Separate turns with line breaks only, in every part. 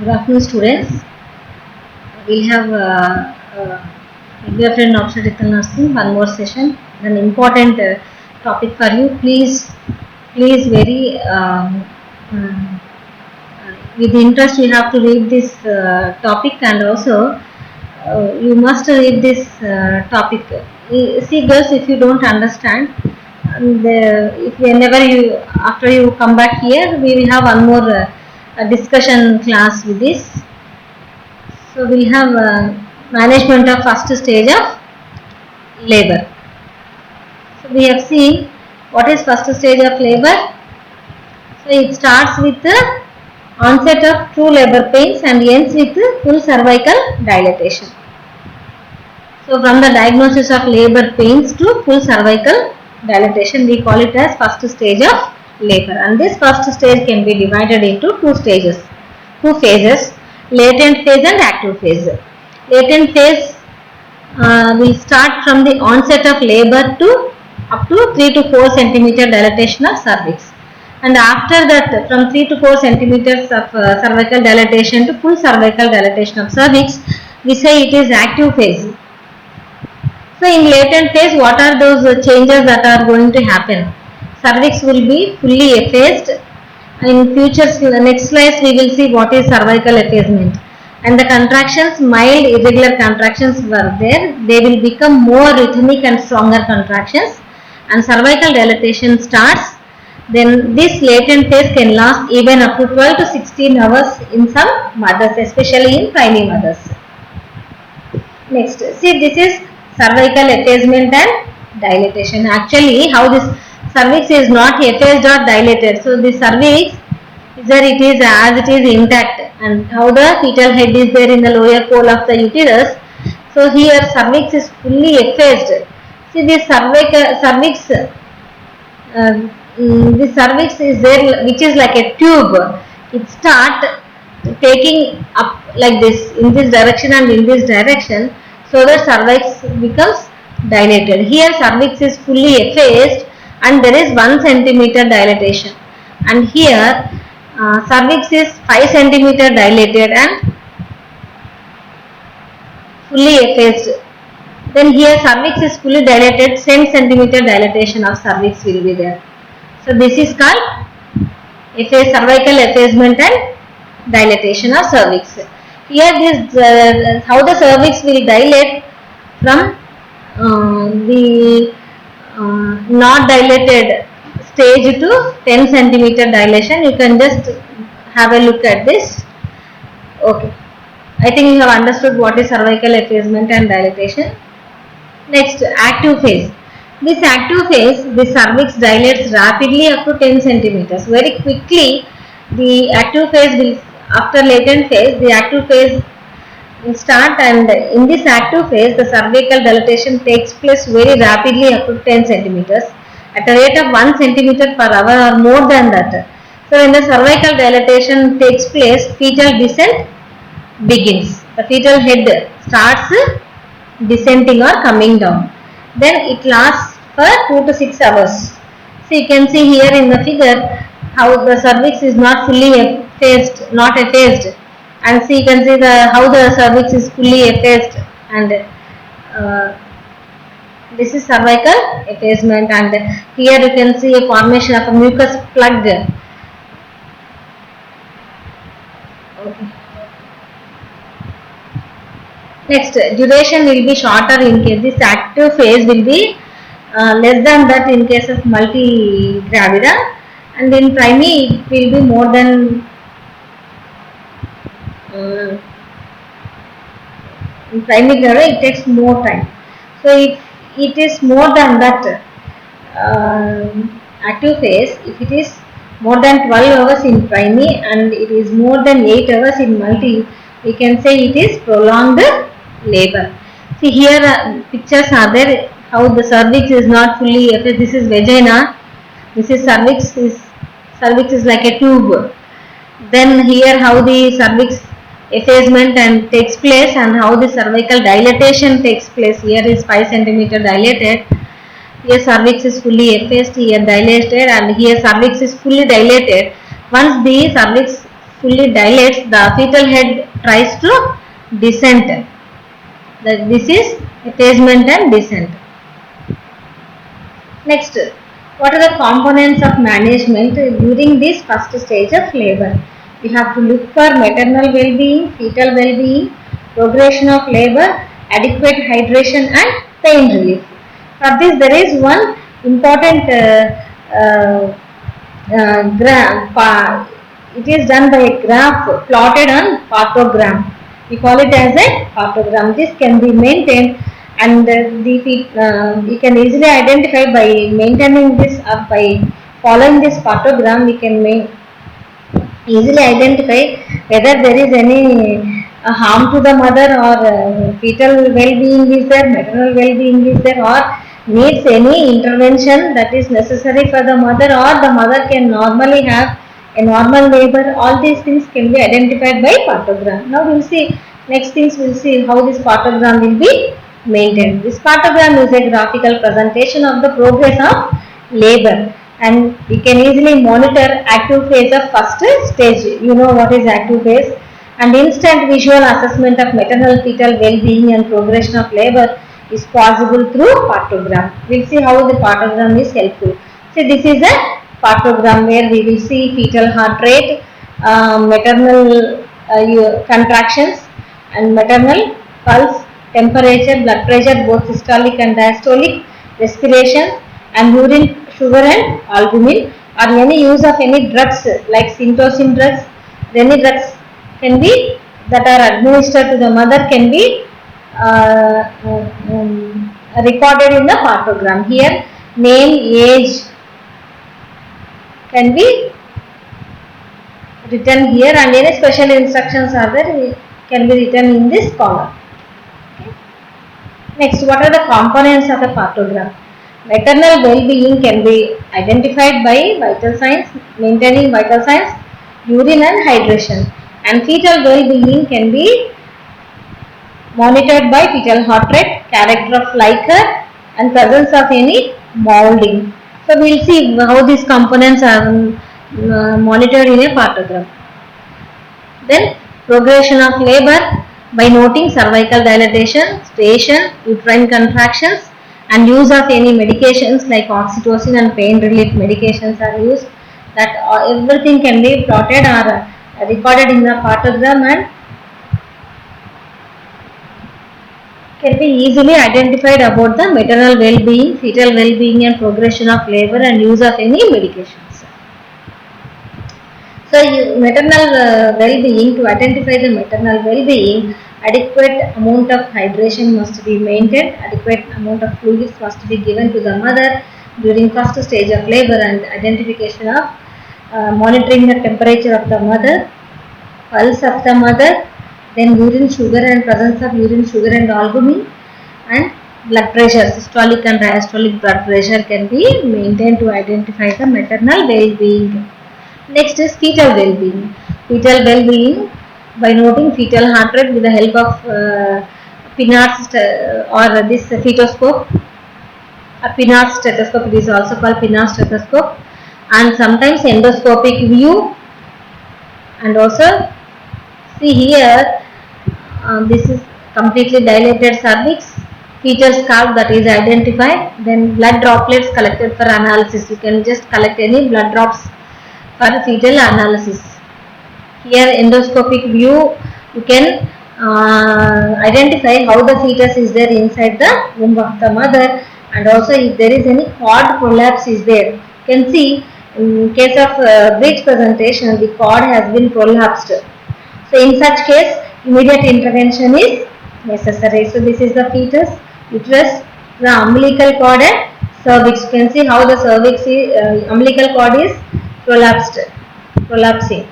Good afternoon, students. We'll have midwifery and obstetrical nursing, one more session. An important topic for you. Please, very with interest, you have to read this topic, and also you must read this topic. See, girls, if you don't understand, and if whenever you after you come back here, we will have one more discussion class with this. So we have management of first stage of labor. So we have seen what is first stage of labor. So it starts with the onset of true labor pains and ends with full cervical dilatation. So from the diagnosis of labor pains to full cervical dilatation, we call it as first stage of labor. And this first stage can be divided into two phases, latent phase and active phase. Latent phase will start from the onset of labor to up to 3 to 4 centimeter dilatation of cervix. And after that, from 3 to 4 centimeters of cervical dilatation to full cervical dilatation of cervix, we say it is active phase. So in latent phase, what are those changes that are going to happen? Cervix will be fully effaced. In future next slides, we will see what is cervical effacement. And the contractions, mild irregular contractions were there. They will become more rhythmic and stronger contractions. And cervical dilatation starts. Then this latent phase can last even up to 12 to 16 hours in some mothers, especially in preemie mothers. Next, see, this is cervical effacement and dilatation. Actually, how this cervix is not effaced or dilated. So the cervix, there it is as it is intact, and how the fetal head is there in the lower pole of the uterus. So here cervix is fully effaced. See, this cervix is there, which is like a tube. It starts taking up like this, in this direction and in this direction, so the cervix becomes dilated. Here cervix is fully effaced and there is 1 centimeter dilatation, and here cervix is 5 centimeter dilated and fully effaced. Then here cervix is fully dilated, 10 centimeter dilatation of cervix will be there. So this is called cervical effacement and dilatation of cervix. Here this how the cervix will dilate from the not dilated stage to 10 centimeter dilation. You can just have a look at this. Okay, I think you have understood what is cervical effacement and dilatation. Next, active phase. This active phase, the cervix dilates rapidly up to 10 centimeters. Very quickly, the active phase will, after latent phase, the active phase will start, and in this active phase, the cervical dilatation takes place very rapidly up to 10 centimeters at a rate of 1 centimeter per hour or more than that. So when the cervical dilatation takes place, fetal descent begins. The fetal head starts descending or coming down. Then it lasts for 2 to 6 hours. So you can see here in the figure how the cervix is not fully effaced, and see, you can see how the cervix is fully effaced, and this is cervical effacement, and here you can see a formation of a mucus plug. Okay. Next, duration will be shorter in case this active phase will be less than that in case of multigravida, and in preemie it will be more than in preemie gravida it takes more time. So if it is more than that active phase, if it is more than 12 hours in preemie and it is more than 8 hours in multi, we can say it is prolonged labor. See, here pictures are there how the cervix is not fully effaced. This is vagina, this is cervix is like a tube. Then here how the cervix effacement and takes place, and how the cervical dilatation takes place. Here is 5 centimeter dilated, here cervix is fully effaced, here dilated, and here cervix is fully dilated. Once the cervix fully dilates, the fetal head tries to descent. This is attachment and descent. Next, what are the components of management during this first stage of labor? We have to look for maternal well-being, fetal well-being, progression of labor, adequate hydration and pain relief. For this, there is one important graph. It is done by a graph plotted on partogram. We call it as a partogram. This can be maintained, and we can easily identify by maintaining this or by following this partogram. We can easily identify whether there is any harm to the mother, or fetal well-being is there, maternal well-being is there, or needs any intervention that is necessary for the mother, or the mother can normally have a normal labor. All these things can be identified by partogram. Now we will see, next things we will see how this partogram will be maintained. This partogram is a graphical presentation of the progress of labor, and we can easily monitor active phase of first stage. You know what is active phase, and instant visual assessment of maternal fetal well-being and progression of labor is possible through partogram. We will see how the partogram is helpful. See, this is a partogram where we will see fetal heart rate, maternal contractions, and maternal pulse, temperature, blood pressure, both systolic and diastolic, respiration, and urine sugar and albumin, or any use of any drugs like syntocin drugs. Any drugs can be that are administered to the mother can be recorded in the partogram. Here, name, age can be written here, and any special instructions are there can be written in this column. Okay. Next, what are the components of the partogram? Maternal well-being can be identified by vital signs, maintaining vital signs, urine and hydration, and fetal well-being can be monitored by fetal heart rate, character of liquor, and presence of any molding. So we will see how these components are monitored in a partogram. Then progression of labor by noting cervical dilatation, station, uterine contractions, and use of any medications like oxytocin and pain relief medications are used. That everything can be plotted or recorded in the partogram and can be easily identified about the maternal well-being, fetal well-being, and progression of labor and use of any medications. So, maternal well-being, to identify the maternal well-being, adequate amount of hydration must be maintained, adequate amount of fluids must be given to the mother during first stage of labor, and identification of monitoring the temperature of the mother, pulse of the mother, then urine sugar and presence of urine sugar and albumin, and blood pressure, systolic and diastolic blood pressure can be maintained to identify the maternal well-being. Next is fetal well-being. Fetal well-being by noting fetal heart rate with the help of Pinard's or this fetoscope. A Pinard's stethoscope, it is also called Pinard's stethoscope, and sometimes endoscopic view, and also see here, this is completely dilated cervix, fetal scalp that is identified, then blood droplets collected for analysis. You can just collect any blood drops for fetal analysis. Here endoscopic view, you can identify how the fetus is there inside the womb of the mother, and also if there is any cord prolapse is there. You can see in case of breech presentation, the cord has been prolapsed. So in such case, immediate intervention is necessary. So this is the fetus, uterus, the umbilical cord and cervix. You can see how the cervix is, umbilical cord is prolapsing.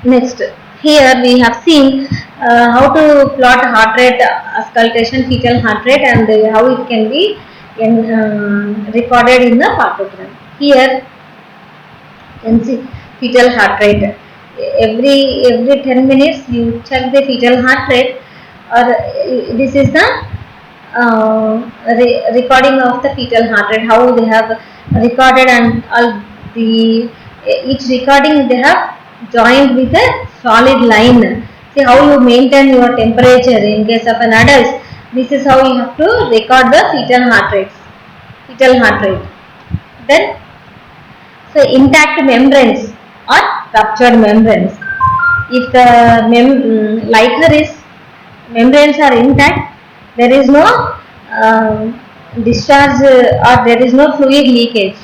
Next, here we have seen how to plot heart rate auscultation, fetal heart rate, and how it can be recorded in the partogram. Here you can see fetal heart rate. Every 10 minutes you check the fetal heart rate, or this is the recording of the fetal heart rate, how they have recorded, and all the each recording they have joined with a solid line. See how you maintain your temperature in case of an adult. This is how you have to record the fetal heart rates. Fetal heart rate. Then, so intact membranes or ruptured membranes. If the lighter is membranes are intact, there is no discharge or there is no fluid leakage.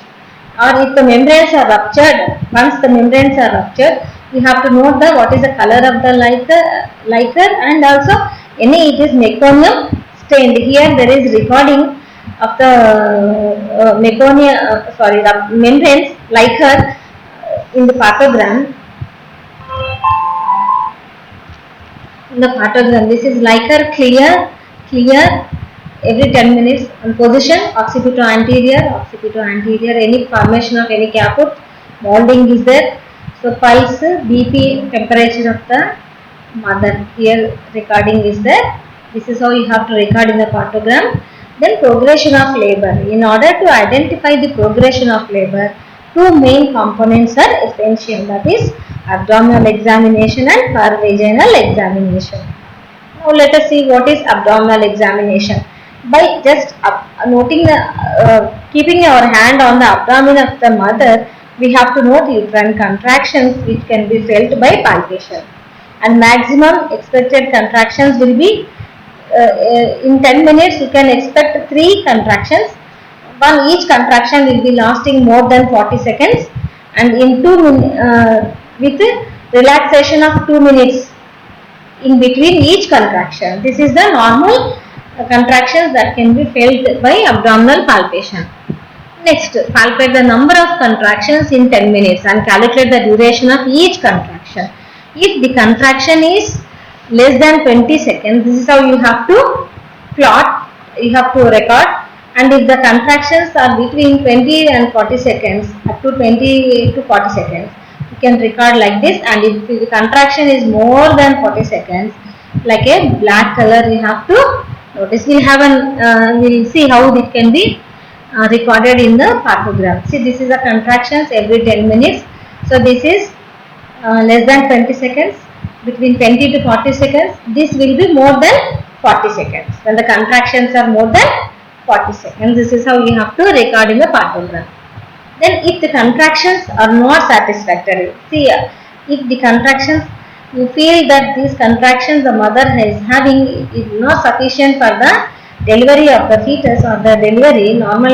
Or if the membranes are ruptured, once the membranes are ruptured, you have to note the what is the color of the lighter and also any it is meconium stained. Here there is recording of the membranes lighter in the partogram. In the partogram, this is lighter clear every 10 minutes on position occipito anterior, any formation of any caput, molding is there. So pulse, BP, temperature of the mother, here recording is there. This is how you have to record in the partogram. Then progression of labor. In order to identify the progression of labor, two main components are essential, that is abdominal examination and pervaginal examination. Now let us see what is abdominal examination. By just noting the keeping our hand on the abdomen of the mother, we have to note uterine contractions which can be felt by palpation, and maximum expected contractions will be in 10 minutes you can expect 3 contractions. Each contraction will be lasting more than 40 seconds, and in 2 minutes with relaxation of 2 minutes in between each contraction. This is the normal contractions that can be felt by abdominal palpation. Next, palpate the number of contractions in 10 minutes and calculate the duration of each contraction. If the contraction is less than 20 seconds, this is how you have to plot, you have to record. And if the contractions are between 20 and 40 seconds, up to 20 to 40 seconds, you can record like this. And if the contraction is more than 40 seconds, like a black color, you have to notice. We'll see how it can be recorded in the partogram. See, this is the contractions every 10 minutes. So this is less than 20 seconds, between 20 to 40 seconds. This will be more than 40 seconds. When the contractions are more than 40 seconds, this is how you have to record in the partogram. Then if the contractions are not satisfactory, see, if the contractions, you feel that these contractions the mother is having is not sufficient for the delivery of the fetus or the delivery, normal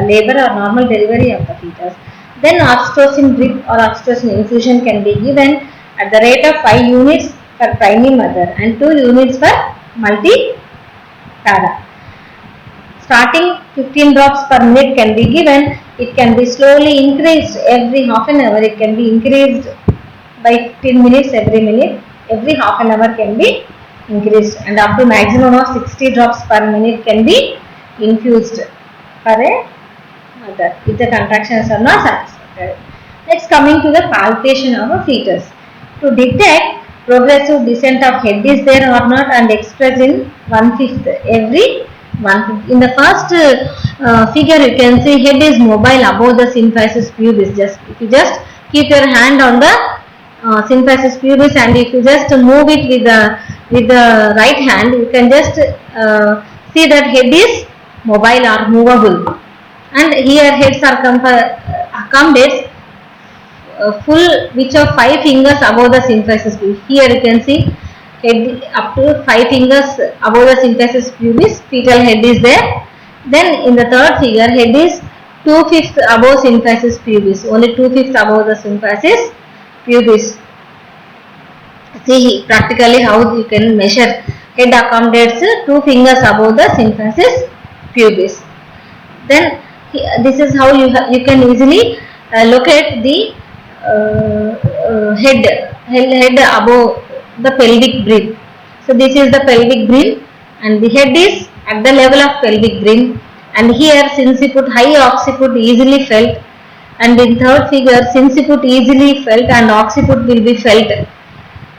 labor or normal delivery of the fetus, then oxytocin drip or oxytocin infusion can be given at the rate of 5 units per primary mother and 2 units per multi-para. Starting 15 drops per minute can be given. It can be slowly increased every half an hour. It can be increased by 10 minutes every minute. Every half an hour can be increased, and up to maximum of 60 drops per minute can be infused for a mother if the contractions are not satisfactory. Next, coming to the palpation of a fetus. To detect progressive descent of head is there or not and expressed in 1/5 every 1/5. In the first figure you can see head is mobile above the symphysis pubis. If you just keep your hand on the symphysis pubis and if you just move it with the right hand, you can just see that head is mobile or movable. And here heads are accommodates full which of 5 fingers above the symphysis pubis. Here you can see head up to 5 fingers above the symphysis pubis, fetal head is there. Then in the third figure, head is 2/5 above symphysis pubis, only 2/5 above the symphysis pubis. See practically how you can measure. Head accommodates 2 fingers above the symphysis pubis. Then this is how you can easily locate the head above the pelvic bridge. So this is the pelvic bridge and the head is at the level of pelvic bridge, and here sinciput, high occiput easily felt, and in third figure sinciput easily felt and occiput will be felt.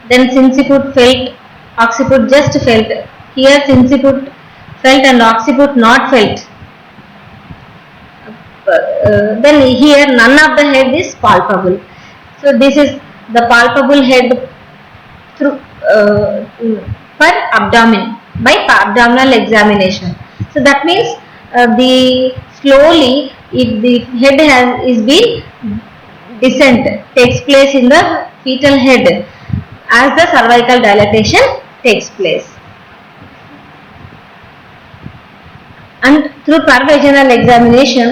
Then sinciput felt, occiput just felt. Here sinciput felt and occiput not felt. Then here none of the head is palpable. So this is the palpable head through per abdomen by abdominal examination. So that means the slowly if the head is been descent takes place in the fetal head as the cervical dilatation takes place. And through pervaginal examination,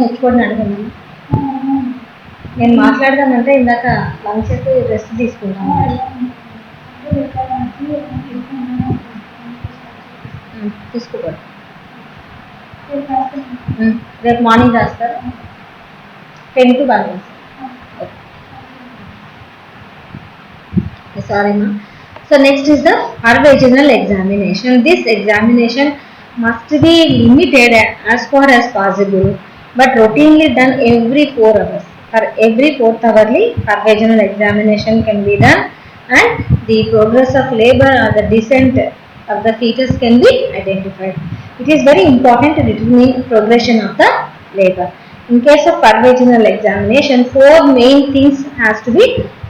హెచ్కోడ్ని అడగండి. నేను మాట్లాడదామంటే ఇందాక lunch చేసి rest తీసుకుంటాను. తీసుకోకూడదు. రేపు morning రాస్తారు 10 to 1. Sorry ma. So next is the pervaginal examination. This examination must be limited as far as possible but routinely done every 4 hours. For every 4th hourly pervaginal examination can be done and the progress of labor or the descent of the fetus can be identified. It is very important to determine progression of the labor. In case of pervaginal examination, 4 main things has to be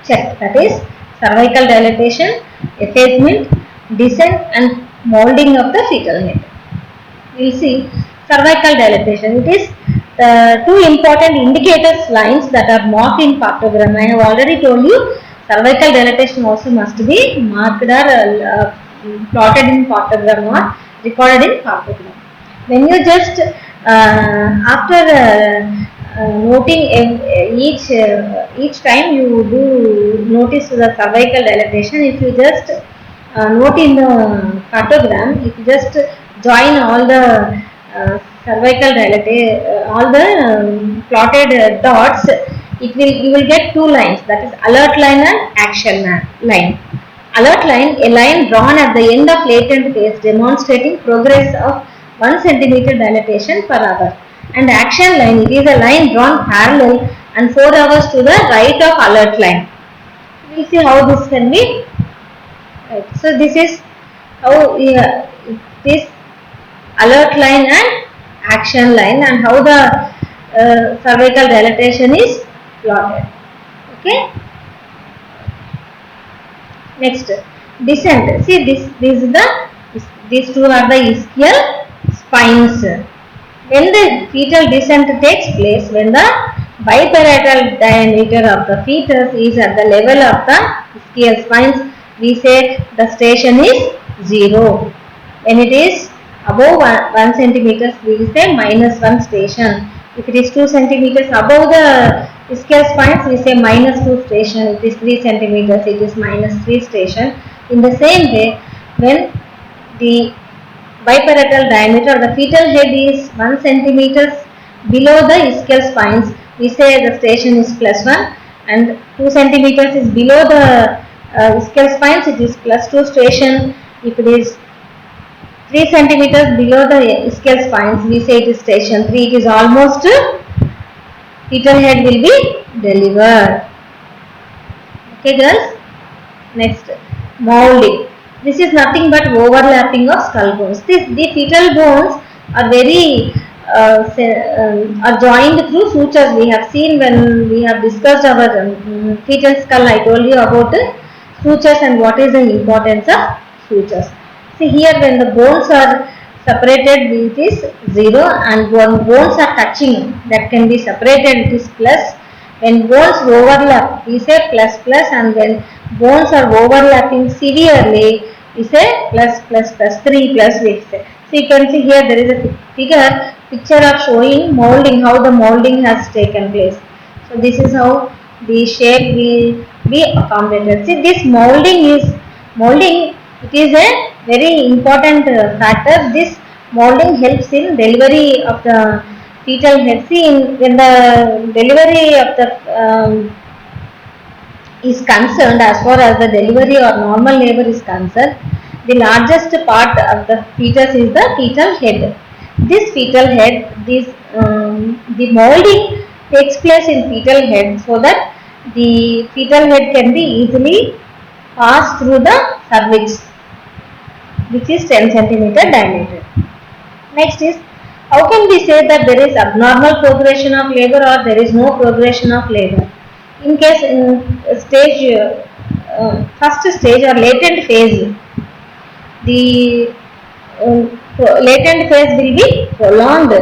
checked, that is cervical dilatation, effacement, descent and molding of the fetal head. We will see cervical dilatation. It is 2 important indicators lines that are marked in partogram. I have already told you cervical dilatation also must be marked or plotted in partogram or recorded in partogram. When you just after noting each time you do notice the cervical dilatation, if you just note in the partogram, if you just join all the cervical dilatation, all the plotted dots, you will get 2 lines, that is alert line and action line. Alert line, a line drawn at the end of latent phase demonstrating progress of 1 centimeter dilatation per hour. And action line, it is a line drawn parallel and 4 hours to the right of alert line. We will see how this can be. Right. So this is how this alert line and action line and how the cervical dilatation is plotted. Okay. Next, descent. See these 2 are the ischial spines. When the fetal descent takes place, when the biparietal diameter of the fetus is at the level of the ischial spines, we say the station is 0. When it is above 1 centimeter, we will say -1 station. If it is 2 centimeters above the ischial spines, we say -2 station. If it is 3 centimeters, it is -3 station. In the same way, when the biparietal diameter of the fetal head is 1 centimeter below the ischial spines, we say the station is +1, and 2 centimeters is below the ischial spines, it is +2 station. If it is 3 centimeters below the ischial spines, we say it is station 3. It is almost fetal head will be delivered. Okay girls. Next, molding. This is nothing but overlapping of skull bones. The fetal bones are very are joined through sutures. We have seen when we have discussed our fetal skull, I told you about sutures and what is the importance of sutures. See here, when the bones are separated, it is 0, and when bones are touching, that can be separated, it is plus. When bones overlap, we say plus plus, and when bones are overlapping severely, we say plus plus plus 3 plus we say. So you can see here there is a picture of showing molding, how the molding has taken place. So this is how the shape will be accommodated. See, this molding, it is a very important factor. This molding helps in delivery of the fetal head. See, when the delivery of the is concerned, as far as the delivery or normal labor is concerned, the largest part of the fetus is the fetal head. This fetal head, the molding takes place in fetal head so that the fetal head can be easily passed through the cervix, which is 10 centimeter dilated. Next is, how can we say that there is abnormal progression of labor or there is no progression of labor? In case in stage, first stage or latent phase, the latent phase will be prolonged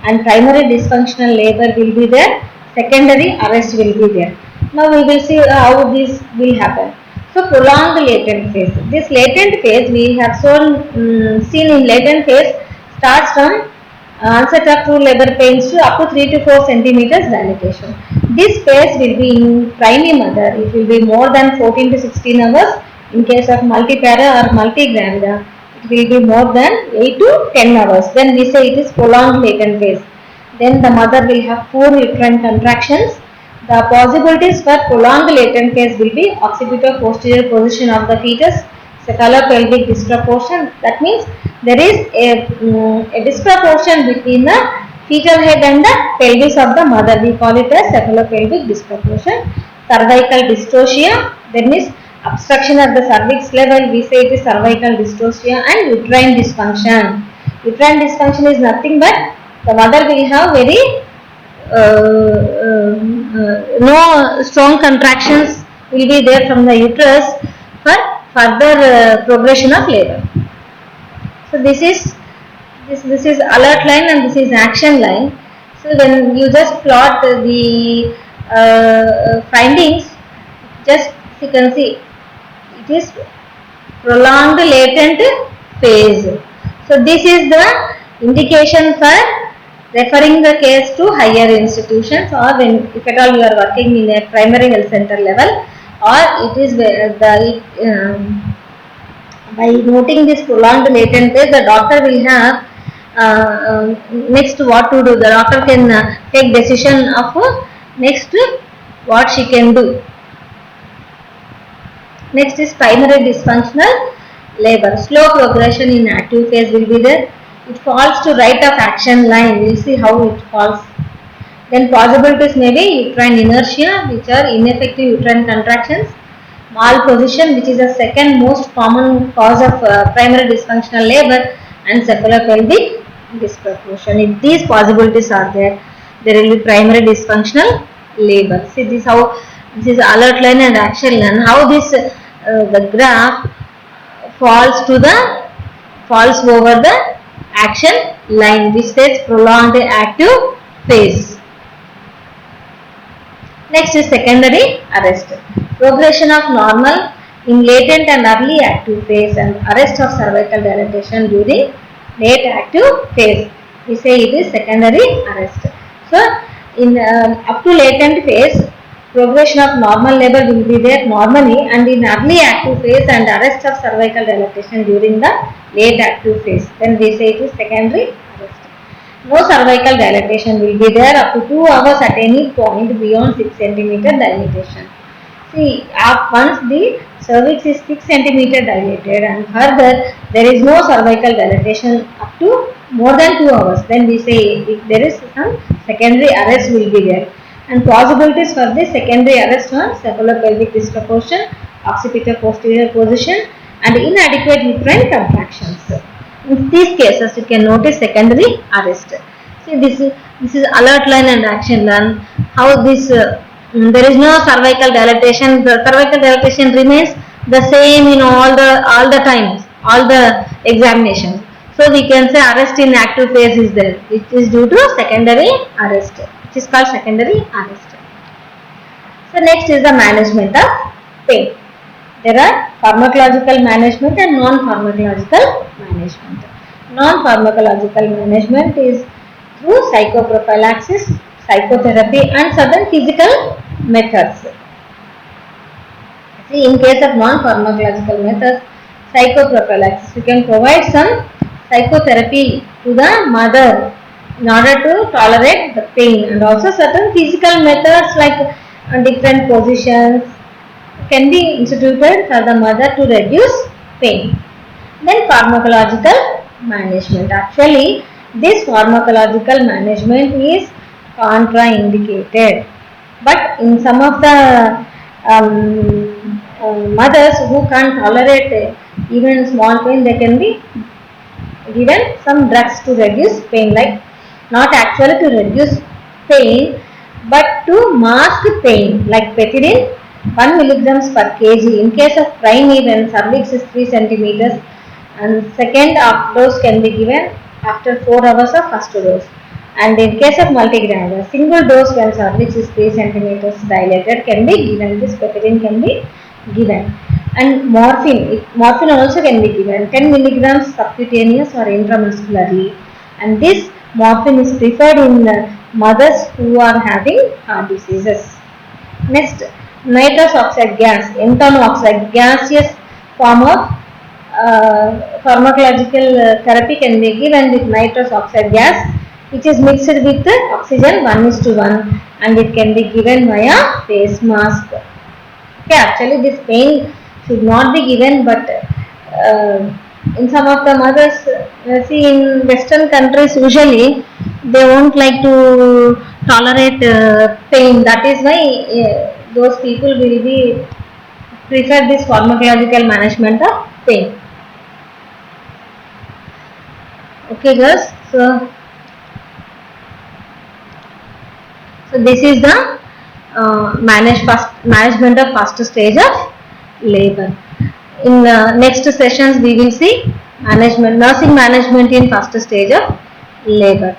and primary dysfunctional labor will be there, secondary arrest will be there. Now we will see how this will happen. So prolonged latent phase. This latent phase we have seen in latent phase starts from onset of true labor pains to up to 3 to 4 centimeters dilatation. This phase will be in primary mother. It will be more than 14 to 16 hours. In case of multipara or multigravida, it will be more than 8 to 10 hours. Then we say it is prolonged latent phase. Then the mother will have poor uterine contractions. The possibilities for prolonged latent phase will be occipito-posterior position of the fetus, cephalopelvic disproportion. That means there is a disproportion between the fetal head and the pelvis of the mother. We call it as cephalopelvic disproportion. Cervical dystocia, then is obstruction at the cervix level. We say it is cervical dystocia, and uterine dysfunction. Uterine dysfunction is nothing but the mother will have very no strong contractions will be there from the uterus for further progression of labor. So this is alert line and this is action line. So when you just plot the findings, just you can see it is prolonged latent phase. So this is the indication for referring the case to higher institutions, or when if at all you are working in a primary health center level, or it is by noting this prolonged latent phase, the doctor will have next what to do. The doctor can take decision of next what she can do. Next is primary dysfunctional labor. Slow progression in active phase will be there. It falls to right of action line. We will see how it falls. Then possibilities may be uterine inertia, which are ineffective uterine contractions, malposition, which is the second most common cause of primary dysfunctional labor, and cephalopelvic disproportion. If these possibilities are there, there will be primary dysfunctional labor. See this how this is alert line and action line. How this the graph falls over the action line, which says prolonged active phase. Next is secondary arrest. Progression of normal in latent and early active phase and arrest of cervical dilatation during late active phase. We say it is secondary arrest. So in up to latent phase, progression of normal labor will be there normally, and in early active phase and arrest of cervical dilatation during the late active phase, then we say it is secondary arrest. No cervical dilatation will be there up to 2 hours at any point beyond 6 centimeter dilatation. See, once the cervix is 6 centimeter dilated and further there is no cervical dilatation up to more than 2 hours, then we say if there is some secondary arrest will be there. And possibilities for this secondary arrest are cephalopelvic disproportion, occipito-posterior position, and inadequate uterine contractions. In these cases, you can notice secondary arrest. See, this is alert line and action line. How this there is no cervical dilatation. The cervical dilatation remains the same in all the times, all the examinations. So we can say arrest in active phase is there, which is due to secondary arrest, which is called secondary arrest. So next is the management of pain. There are pharmacological management and non-pharmacological management. Non-pharmacological management is through psychoprophylaxis, psychotherapy, and certain physical methods. See, in case of non-pharmacological methods, psychoprophylaxis, you can provide some psychotherapy to the mother in order to tolerate the pain, and also certain physical methods like different positions can be instituted for the mother to reduce pain. Then pharmacological management. Actually, this pharmacological management is contraindicated. But in some of the mothers who can't tolerate even small pain, they can be given some drugs to reduce pain, like not actually to reduce pain but to mask pain, like Petidin 1 milligrams per kg in case of primary when cervix is 3 centimeters, and second dose can be given after 4 hours of first dose. And in case of multigram, a single dose when cervix is 3 centimeters dilated can be given. This Petidin can be given. And morphine also can be given 10 milligrams subcutaneous or intramuscularly. And this morphine is preferred in mothers who are having heart diseases. Next, nitrous oxide gas, ethylene oxide, gaseous form of pharmacological therapy can be given with nitrous oxide gas, which is mixed with oxygen 1:1, and it can be given via face mask. Okay, actually this pain should not be given, but in some of the mothers, see in Western countries usually they won't like to tolerate pain. That is why those people will be prefer this pharmacological management of pain. Okay, girls. So this is the management of first stage of labor. In next sessions we will see nursing management in first stage of labor.